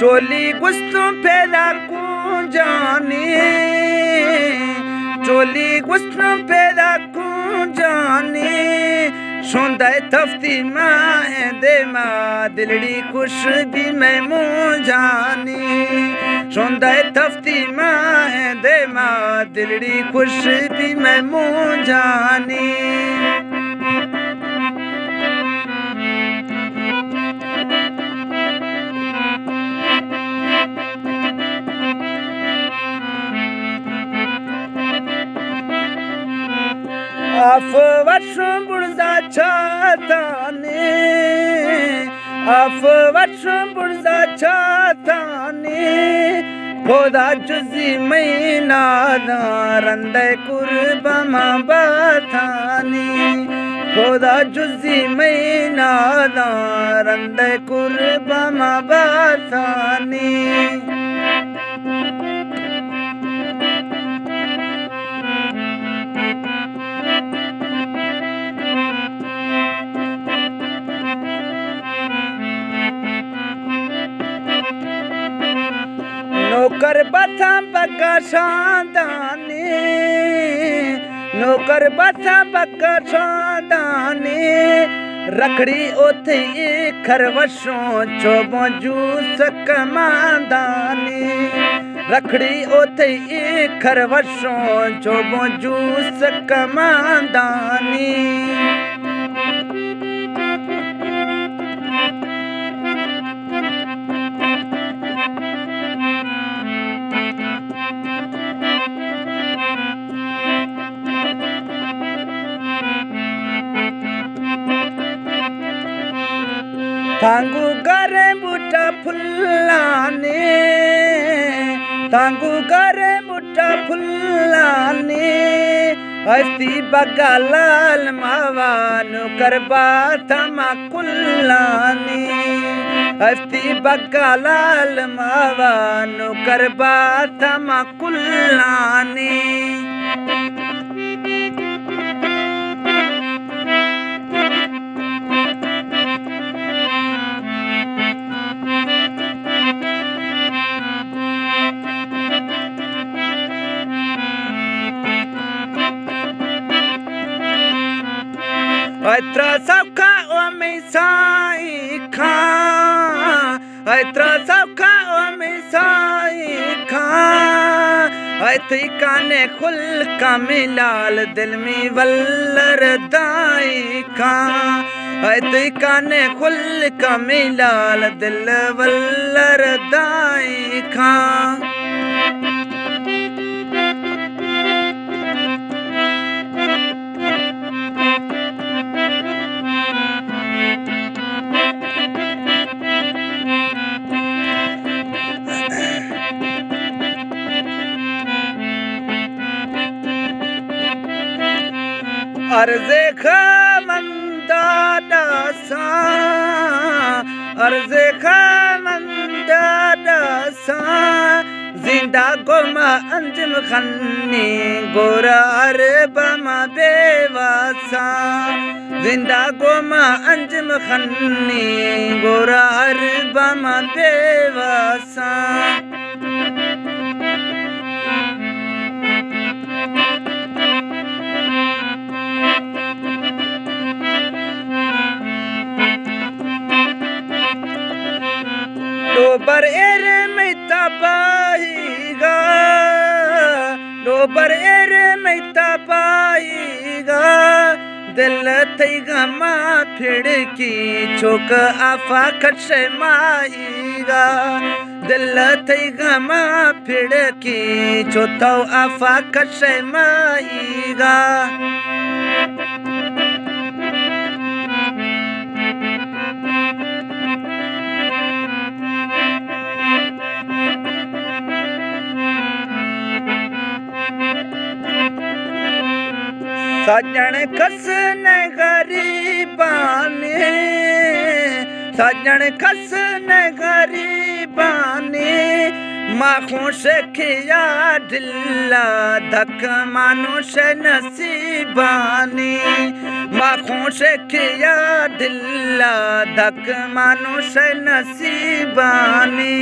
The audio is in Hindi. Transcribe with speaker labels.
Speaker 1: चोली गुस्तों पैदा कूं जानी, चोली गुस्तों पैदा कूं जानी, शोंदाय तफ्ती माँ दे माँ दिलड़ी खुश भी मैं मुँह जानी, शोंदाय तफ्ती माँ दे माँ दिलड़ी खुश भी मैं मुँह जानी। आफ वर्षों बुढ़ा छाताने, आफ वर्षों बुढ़ा छाताने, खुदा जुजी महीना रंदे कुर्बमा बाथानी, खुदा जुजी महीना रंदे कुर्बमा बाथानी। नौकर बथा बका शादाने, नौकर बथा बका शादाने, रखड़ी ओथे खरवशों चोबों जूस कमादाने, रखड़ी ओथे खरवशों चोबों जूस कमादाने। तांगू करे बूटा फुल्लाने, तांगू करे बूटा फुल्लाने, हस्ती बगा लाल मावानु करबा थमा कुल्लाने, हस्ती बगा लाल मावानु करबा थमा कुल्लाने। ऐत्रा सबका ओ में साई खा, ऐत्रा सबका ओ में साई खा, ऐती काने खुल का मिलाल दिल में वल्लर दाई खा, ऐती काने खुल का मिलाल दिल वल्लर दाई खा। अर्ज़े खामंदा दासा, अर्ज़े खामंदा दासा, जिंदा गोमा अंजुम खन्नी गोरा अरबमा बेवासा, जिंदा गोमा अंजुम खन्नी गोरा अरबमा बेवासा। डोबर एरे में तबाहीगा, डोबर एरे में तबाहीगा, दिल थई गमा फिड़की छोक आफा खटसे माहीगा, दिल थई गमा फिड़की छोथो आफा खटसे माहीगा। सजन खसन गरीबाने, सजन खसन गरीबाने, माखोश खिया ढिल्ला धक मानुष नसीबानी माखोश खिया ढिल्ला धक मानुष नसीबानी